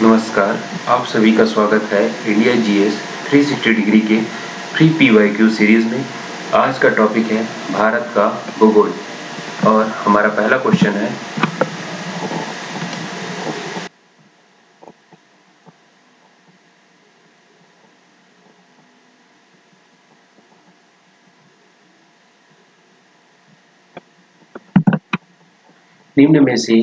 नमस्कार, आप सभी का स्वागत है इंडिया जीएस 360 डिग्री के फ्री पीवाईक्यू सीरीज में। आज का टॉपिक है भारत का भूगोल और हमारा पहला क्वेश्चन है, निम्न में से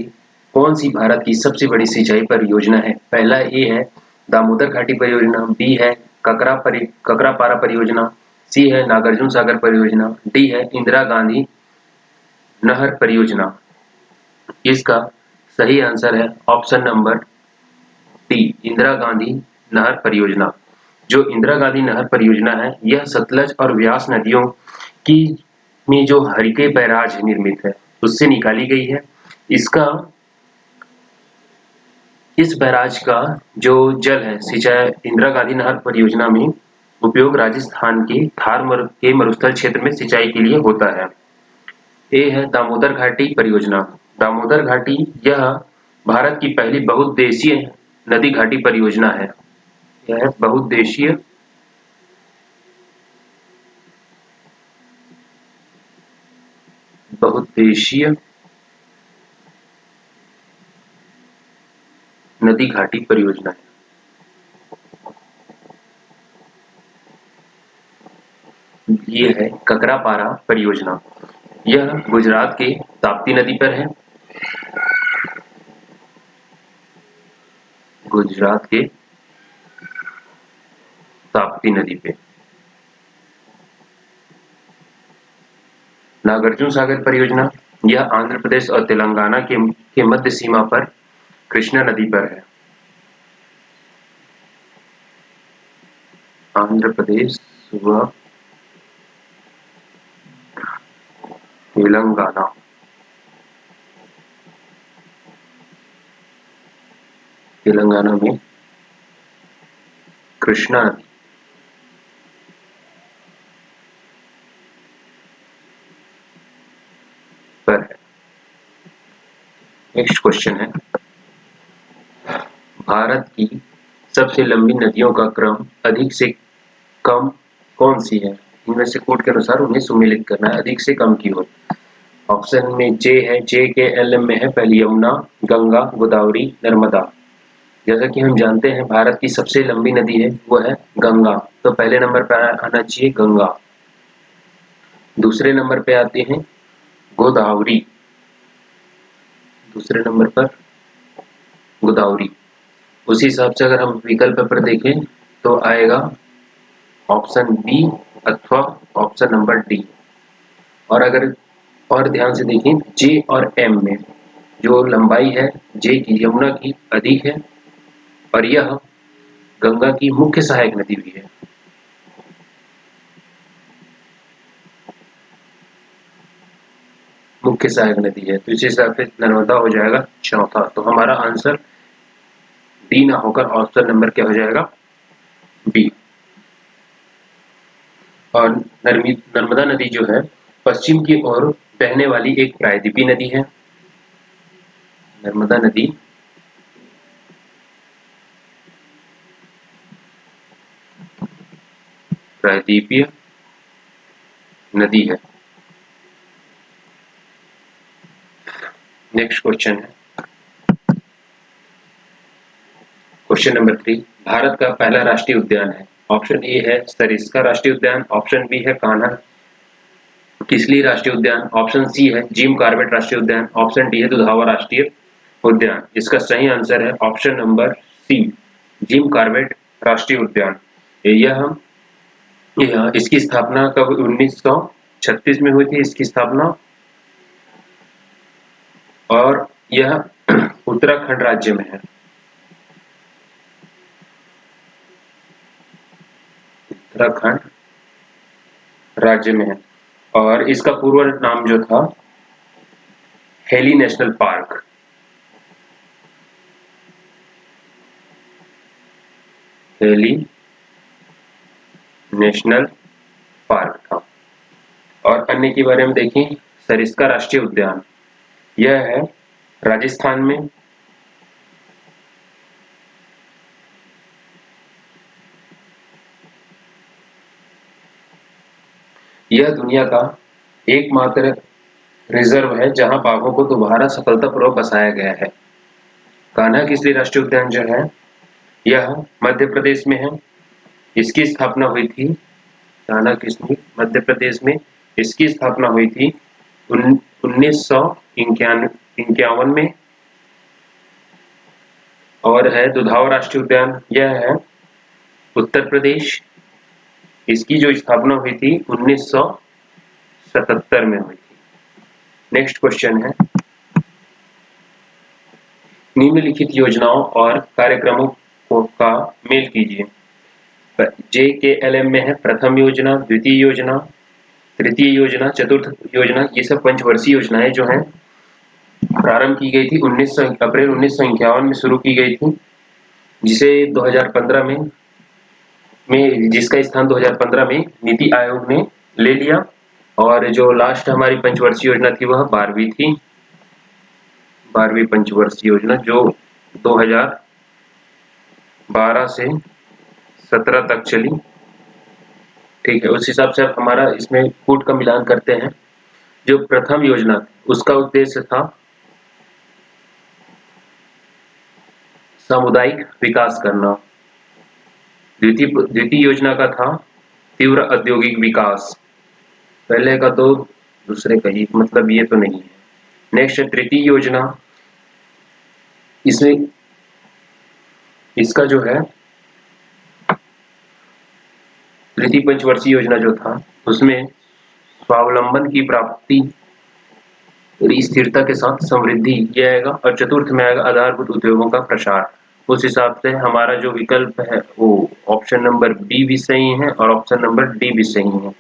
कौन सी भारत की सबसे बड़ी सिंचाई परियोजना है? पहला ए है दामोदर घाटी परियोजना, बी है ककरापारा परियोजना, सी है नागार्जुन सागर परियोजना, डी है इंदिरा गांधी नहर परियोजना। इसका सही आंसर है option number D, Indira Gandhi नहर परियोजना। जो इंदिरा गांधी नहर परियोजना है, यह सतलज और व्यास नदियों की में जो हरिके बैराज निर्मित है, उससे निकाली गई है। इसका इस बैराज का जो जल है सिंचाई इंदिरा गांधी नहर परियोजना में उपयोग राजस्थान के के मरुस्थल क्षेत्र में सिंचाई के लिए होता है। ए है दामोदर घाटी परियोजना। दामोदर घाटी यह भारत की पहली बहुउद्देशीय नदी घाटी परियोजना है। यह बहुउद्देशीय बहुउद्देशीय नदी घाटी परियोजना है। ये है ककरापारा परियोजना। यह गुजरात के ताप्ती नदी पर है। गुजरात के ताप्ती नदी पे। नागार्जुन सागर परियोजना, यह आंध्र प्रदेश और तेलंगाना के मध्य सीमा पर कृष्णा नदी पर है। आंध्र प्रदेश व तेलंगाना में कृष्णा नदी पर है। नेक्स्ट क्वेश्चन है, भारत की सबसे लंबी नदियों का क्रम अधिक से कम कौन सी है? इनमें से कोड के अनुसार उन्हें सुमेलित करना है अधिक से कम की ओर। ऑप्शन में जे है, जे के एलएम में है पहली यमुना, गंगा, गोदावरी, नर्मदा। जैसा कि हम जानते हैं भारत की सबसे लंबी नदी है वो है गंगा, तो पहले नंबर पर आना चाहिए गंगा। दूसरे नंबर पे आते हैं गोदावरी। दूसरे नंबर पर गोदावरी। उसी हिसाब से अगर हम विकल्प पर देखें तो आएगा ऑप्शन बी अथवा ऑप्शन नंबर डी। और अगर और ध्यान से देखें जे और एम में जो लंबाई है जे की यमुना की अधिक है और यह गंगा की मुख्य सहायक नदी भी है। मुख्य सहायक नदी है, तो इस हिसाब से नर्मदा हो जाएगा चौथा। तो हमारा आंसर डी ना होकर ऑप्शन नंबर क्या हो जाएगा? बी। और नर्मदा नदी जो है पश्चिम की ओर बहने वाली एक प्रायद्वीपीय नदी है। नर्मदा नदी प्रायद्वीपीय नदी है। नेक्स्ट क्वेश्चन है, क्वेश्चन नंबर 3, भारत का पहला राष्ट्रीय उद्यान है। ऑप्शन ए है सरिस्का राष्ट्रीय उद्यान, ऑप्शन बी है कान्हा किसली राष्ट्रीय उद्यान, ऑप्शन सी है जिम कॉर्बेट राष्ट्रीय उद्यान, ऑप्शन डी है दुधावा राष्ट्रीय उद्यान। इसका सही आंसर है option number C, Jim Corbett राष्ट्रीय उद्यान। यह इसकी स्थापना कब 1936 में हुई थी इसकी स्थापना, और यह उत्तराखंड राज्य में है। उत्तराखंड राज्य में है और इसका पूर्व नाम जो था heli national park. Heli national park था। और अन्य के बारे में देखें, सरिस्का राष्ट्रीय उद्यान यह है राजस्थान में। सरिस्का राष्ट्रीय उद्यान यह है राजस्थान में, और अन्य के बारे में देखें, सरिस्का राष्ट्रीय उद्यान यह है राजस्थान में, और अन्य के बारे में देखें, सरिस्का राष्ट्रीय उद्यान यह है राजस्थान में, और अन्य के बारे में देखें, सरिस्का राष्ट्रीय उद्यान यह है राजस्थान में, यह दुनिया का एकमात्र रिजर्व है जहां बाघों को दोबारा सफलतापूर्वक बसाया गया है। कान्हा किसली राष्ट्रीय उद्यान जो है यह मध्य प्रदेश में है। इसकी स्थापना हुई थी कान्हा किसली मध्य प्रदेश में इसकी स्थापना हुई थी 1951 में। और है दुधाव राष्ट्रीय उद्यान, यह है उत्तर प्रदेश। इसकी जो स्थापना हुई थी 1977 में हुई थी। नेक्स्ट क्वेश्चन है, निम्नलिखित योजनाओं और कार्यक्रमों का मेल कीजिए। JKLM में है प्रथम योजना, द्वितीय योजना, तृतीय योजना, चतुर्थ योजना। ये सब पंचवर्षीय योजनाएं जो हैं प्रारंभ की गई थी अप्रैल 1951 में शुरू की गई थी, जिसे 2015 में जिसका स्थान 2015 में नीति आयोग ने ले लिया। और जो लास्ट हमारी पंचवर्षीय योजना थी वह 12वीं थी, 12वीं पंचवर्षीय योजना जो 2012 से 17 तक चली। ठीक है, उस हिसाब से अब हमारा इसमें कूट का मिलान करते हैं। जो प्रथम योजना उसका उद्देश्य था सामुदायिक विकास करना। द्वितीय योजना का था तीव्र औद्योगिक विकास। पहले का तो दूसरे का ही मतलब ये तो नहीं है। नेक्स्ट तृतीय योजना, इसमें इसका जो है तृतीय पंचवर्षीय योजना जो था उसमें स्वावलंबन की प्राप्ति और स्थिरता के साथ समृद्धि ये आएगा। और चतुर्थ में आएगा आधारभूत उद्योगों का प्रसार। उस हिसाब से हमारा जो विकल्प है वो ऑप्शन नंबर बी भी सही है और ऑप्शन नंबर डी भी सही है।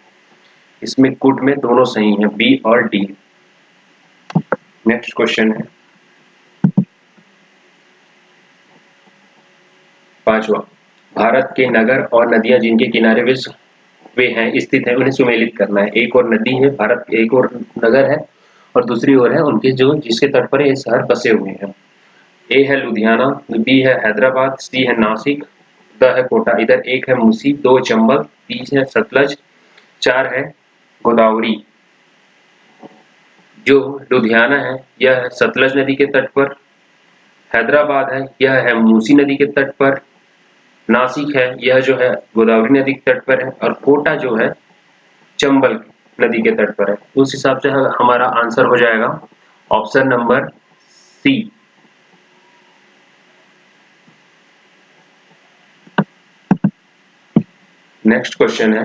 इसमें कूट में दोनों सही हैं, बी और डी। नेक्स्ट क्वेश्चन है 5वां, भारत के नगर और नदियां जिनके किनारे वे हैं स्थित है उन्हें सुमेलित करना है। एक और नदी है भारत, एक और नगर है और दूसरी ओर है उनके जो जिसके तट पर ये शहर बसे हुए हैं। ए है लुधियाना, बी है हैदराबाद, सी है नासिक, द है कोटा। इधर एक है मूसी, 2 चंबल, 3 है सतलज, 4 है गोदावरी। जो लुधियाना है यह है सतलज नदी के तट पर, हैदराबाद है यह है मूसी नदी के तट पर, नासिक है यह जो है गोदावरी नदी के तट पर है और कोटा जो है चंबल नदी के तट पर है। उस हिसाब से हमारा आंसर हो जाएगा option number C. Next question है,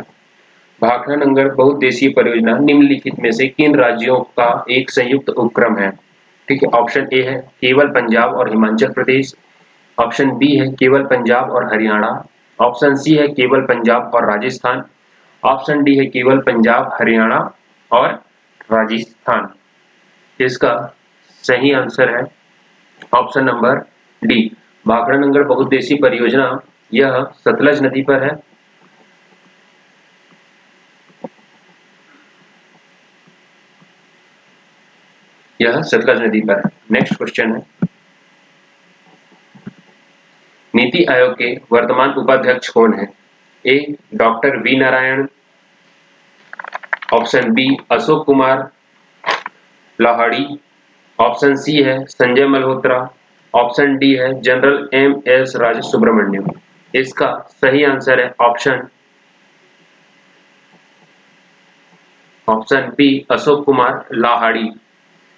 भाखड़ा नंगर बहुउद्देशीय परियोजना निम्नलिखित में से किन राज्यों का एक संयुक्त उपक्रम है? ठीक है, ऑप्शन ए है केवल पंजाब और हिमाचल प्रदेश, ऑप्शन बी है केवल पंजाब और हरियाणा, ऑप्शन सी है केवल पंजाब और राजस्थान, ऑप्शन डी है केवल पंजाब, हरियाणा और राजस्थान। इसका सही आंसर है ऑप्शन नंबर डी, भाखड़ा नंगर बहुउद्देशीय परियोजना। यह सतलज नदी पर है। यह सतलज नदी पर है। नेक्स्ट क्वेश्चन है, नीति आयोग के वर्तमान उपाध्यक्ष कौन है? A doctor V Narayan, option B Ashok Kumar Lahiri, option C है संजय मल्होत्रा, ऑप्शन डी है जनरल MS राजा सुब्रमण्यम। इसका सही आंसर है ऑप्शन बी अशोक कुमार लाहाड़ी।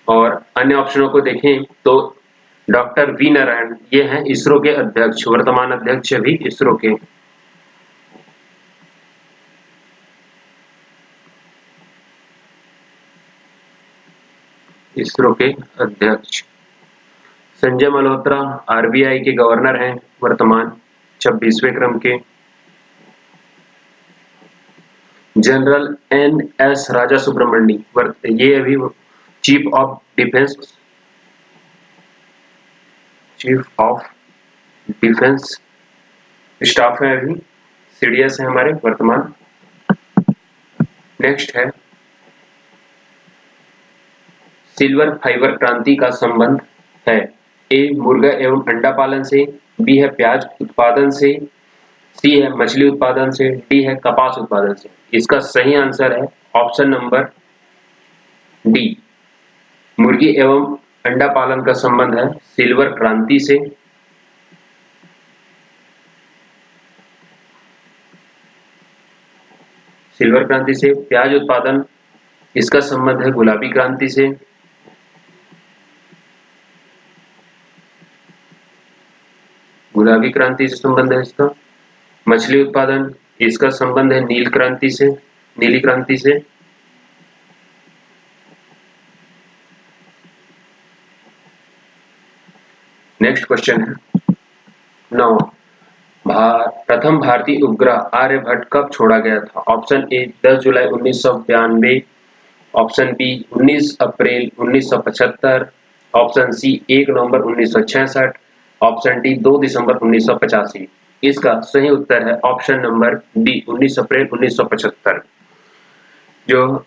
और अन्य ऑप्शनों को देखें तो डॉक्टर वी नारायण ये हैं इसरो के अध्यक्ष, वर्तमान अध्यक्ष भी इसरो के। इसरो के अध्यक्ष संजय मल्होत्रा RBI के गवर्नर हैं वर्तमान 26वें क्रम के। जनरल NS राजा सुब्रमण्यम ये अभी चीफ ऑफ डिफेंस स्टाफ है, अभी CDS है हमारे वर्तमान। नेक्स्ट है, सिल्वर फाइबर क्रांति का संबंध है? ए मुर्गा एवं अंडा पालन से, बी है प्याज उत्पादन से, सी है मछली उत्पादन से, डी है कपास उत्पादन से। इसका सही आंसर है ऑप्शन नंबर डी, मुर्गी एवं अंडा पालन का संबंध है सिल्वर क्रांति से। सिल्वर क्रांति से। प्याज उत्पादन, इसका संबंध है गुलाबी क्रांति से। गुलाबी क्रांति से संबंध है इसका। मछली उत्पादन, इसका संबंध है नील क्रांति से, नीली क्रांति से। नेक्स्ट क्वेश्चन है 9, प्रथम भारतीय उपग्रह आर्यभट्ट कब छोड़ा गया था? ऑप्शन ए 10 जुलाई 1992, ऑप्शन बी 19 अप्रैल 1975, ऑप्शन सी 1 नवंबर 1966, ऑप्शन डी 2 दिसंबर 1985। इसका सही उत्तर है ऑप्शन नंबर डी 19 अप्रैल 1975। जो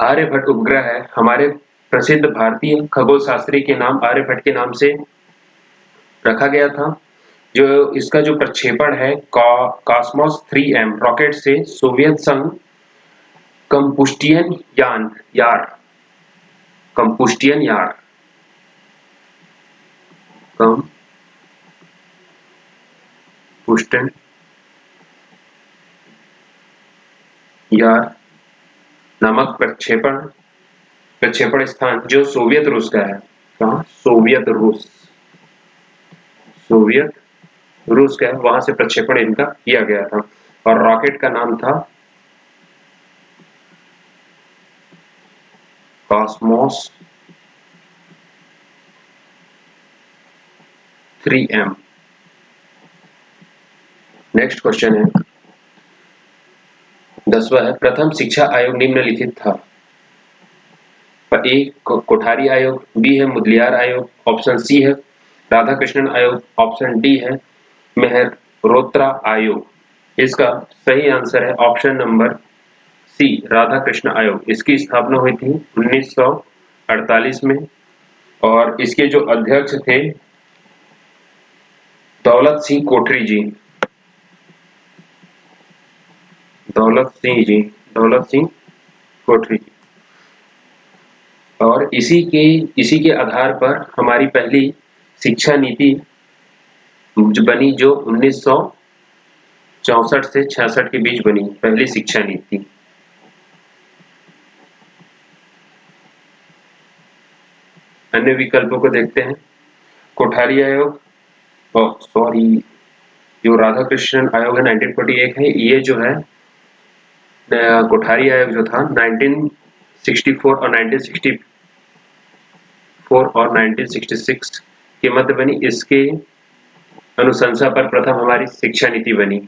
आर्यभट्ट उपग्रह है हमारे प्रसिद्ध भारतीय खगोल शास्त्री के नाम आर्यभट्ट के नाम से रखा गया था। जो इसका जो प्रक्षेपण है कॉस्मोस 3M रॉकेट से सोवियत संघ कंपुस्टियन यार कंपुस्टियन यार कंपुस्टन यार नामक प्रक्षेपण स्थान जो सोवियत रूस का है। कहाँ? सोवियत रूस का है, वहां से प्रक्षेपण इनका किया गया था और रॉकेट का नाम था कॉस्मोस 3M। नेक्स्ट क्वेश्चन है 10वां है, प्रथम शिक्षा आयोग निम्नलिखित था। ए कोठारी आयोग, बी है मुदलियार आयोग, ऑप्शन सी है राधाकृष्णन आयोग, ऑप्शन डी है मेहरोत्रा आयोग। इसका सही आंसर है ऑप्शन नंबर सी राधाकृष्ण आयोग। इसकी स्थापना हुई थी 1948 में और इसके जो अध्यक्ष थे दौलत सिंह कोठरी जी। दौलत सिंह कोठरी जी। और इसी के आधार पर हमारी पहली शिक्षा नीति बनी जो 1964 से 66 के बीच बनी पहली शिक्षा नीति। अन्य विकल्पों को देखते हैं। कोठारी आयोग, जो राधाकृष्णन आयोग है 1948 है, ये जो है कोठारी आयोग जो था 1964 और 1966 के मध्य बनी। इसके अनुशंसा पर प्रथम हमारी शिक्षा नीति बनी।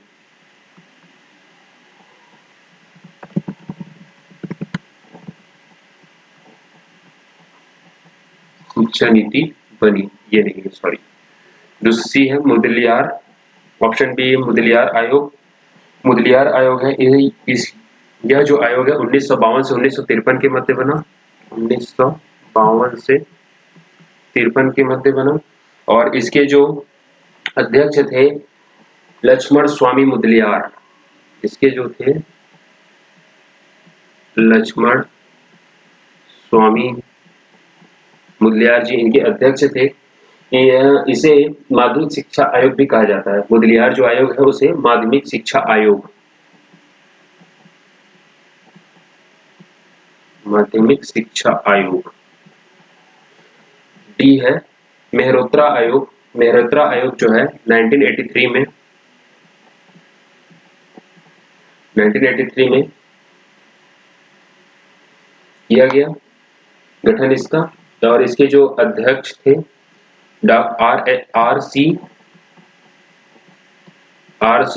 शिक्षा नीति बनी, ये नहीं है, सॉरी। दूसरी है मुदलियार, ऑप्शन बी है मुदलियार आयोग। मुदलियार आयोग है यह जो आयोग है 1952 से 1953 के मध्य बना। 1952 से 53 के मध्य बना और इसके जो अध्यक्ष थे लक्ष्मण स्वामी मुदलियार। इसके जो थे लक्ष्मण स्वामी मुदलियार जी इनके अध्यक्ष थे। इसे माध्यमिक शिक्षा आयोग भी कहा जाता है। मुदलियार जो आयोग है उसे माध्यमिक शिक्षा आयोग, माध्यमिक शिक्षा आयोग। डी है मेहरोत्रा आयोग। मेहरोत्रा आयोग जो है 1983 में किया गया गठन इसका और इसके जो अध्यक्ष थे आर सी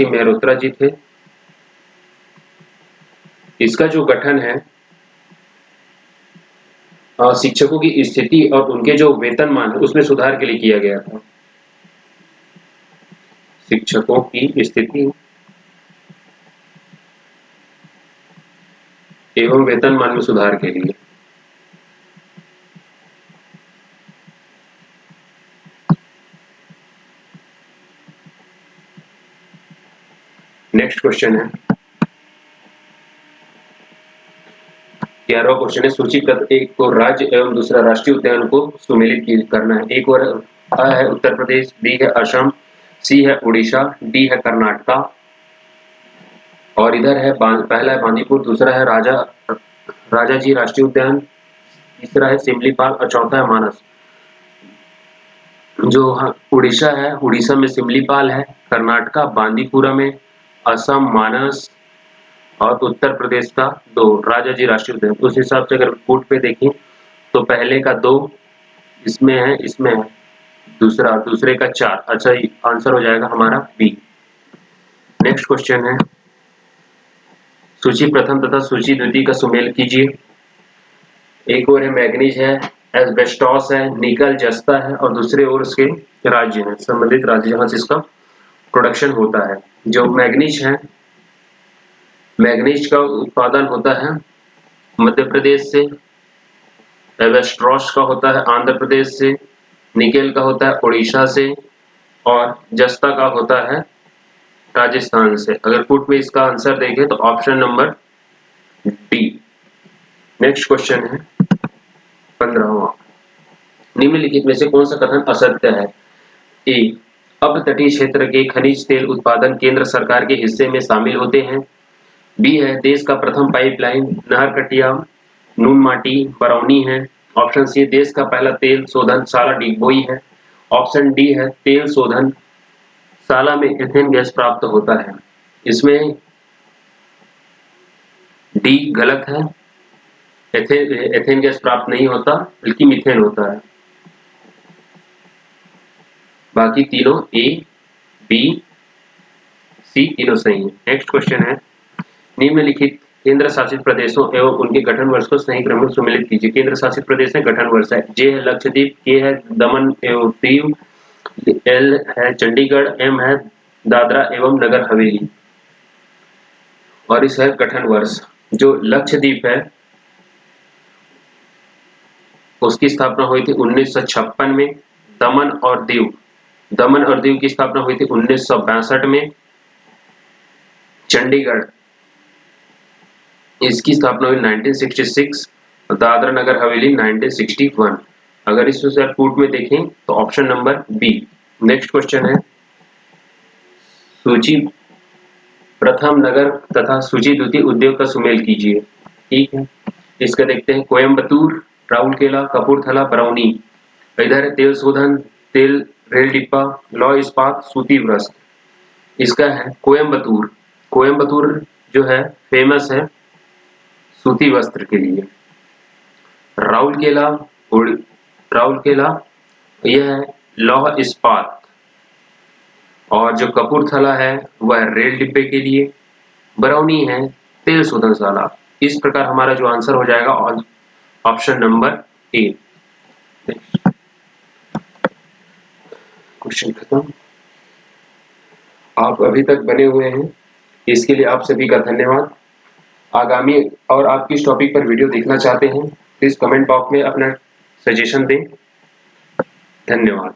मेहरोत्रा जी थे। इसका जो गठन है शिक्षकों की स्थिति और उनके जो वेतनमान है उसमें सुधार के लिए किया गया था। शिक्षकों की स्थिति एवं वेतनमान में सुधार के लिए। नेक्स्ट क्वेश्चन है 11वां क्वेश्चन है, सूचीबद्ध एक को राज्य एवं दूसरा राष्ट्रीय उद्यान को सुमेलित करना है। एक और अ है उत्तर प्रदेश, बी है असम, सी है उड़ीसा, डी है कर्नाटका और इधर है पहला है बांदीपुर, दूसरा है राजाजी राष्ट्रीय उद्यान, तीसरा है सिमलीपाल और चौथा है मानस। जो उड़ीसा है, उड़ीसा में सिमलीपाल है, कर्नाटका बांदीपुरा में, असम मानस और उत्तर प्रदेश का 2 राजाजी राष्ट्रीय उद्यान। उस हिसाब से अगर फुट पे देखें तो पहले का 2 इसमें है, दूसरे का 4। अच्छा, आंसर हो जाएगा हमारा बी। नेक्स्ट क्वेश्चन है, सूची प्रथम तथा सूची द्वितीय का सुमेल कीजिए। एक और है मैग्नीज है, एस्बेस्टॉस है, निकल जस्ता है और दूसरे ओर उसके राज्य हैं, संबंधित राज्य जहां से इसका प्रोडक्शन होता है। जो मैग्नीज है, मैग्नीज का उत्पादन होता है मध्य प्रदेश से, एस्बेस्टॉस का होता है आंध्र प्रदेश से, निकेल का होता है उड़ीसा से और जस्ता का होता है राजस्थान से। अगर फुट में इसका आंसर देखें तो option number D. Next question है 15वां, निम्नलिखित में से कौन सा कथन असत्य है? ए, अपतटीय क्षेत्र के खनिज तेल उत्पादन केंद्र सरकार के हिस्से में शामिल होते हैं। बी है देश का प्रथम पाइपलाइन नाहरकटिया नूनमाटी बरौनी है। ऑप्शन सी, देश का पहला तेल शोधन साला डिगबोई है। ऑप्शन डी है तेल शोधन साला में एथेन गैस प्राप्त होता है। इसमें डी गलत है, एथेन गैस प्राप्त नहीं होता बल्कि मीथेन होता है। बाकी तीनों ए, बी, सी तीनों सही है। नेक्स्ट क्वेश्चन है, निम्नलिखित केंद्र शासित प्रदेशों एवं उनके गठन वर्ष को सही क्रम में सुमेलित कीजिए। केंद्र शासित प्रदेश है, गठन वर्ष है, जे है लक्षद्वीप, के है दमन एवं दीव, एल है चंडीगढ़, एम है दादरा एवं नगर हवेली और इस है गठन वर्ष। जो लक्षद्वीप है उसकी स्थापना हुई थी 1956 में। दमन और दीव की स्थापना हुई थी 1962 में। चंडीगढ़ इसकी स्थापना हुई 1966 और दादरा नगर हवेली 1961। अगर इस फुट में देखें तो option number B. Next question है, सूची प्रथम नगर तथा सूची द्वितीय उद्योग का सुमेल कीजिए। ठीक है, इसका देखते हैं, कोयम्बतूर, राउरकेला, कपूरथला, बरौनी। इधर है तेल शोधन, तेल रेल डिब्बा, लौ इस्पात, सूती वस्त्र। इसका है कोयम्बतूर। कोयम्बतूर जो है फेमस है सूती वस्त्र के लिए। राउरकेला यह है लौह इस्पात और जो कपूरथला है वह रेल डिब्बे के लिए। बरौनी है तेल शोधनशाला। इस प्रकार हमारा जो आंसर हो जाएगा ऑप्शन नंबर ए। क्वेश्चन खत्म। आप अभी तक बने हुए हैं, इसके लिए आप सभी का धन्यवाद। आगामी और आप किस टॉपिक पर वीडियो देखना चाहते हैं प्लीज कमेंट बॉक्स में अपना सजेशन दें। धन्यवाद।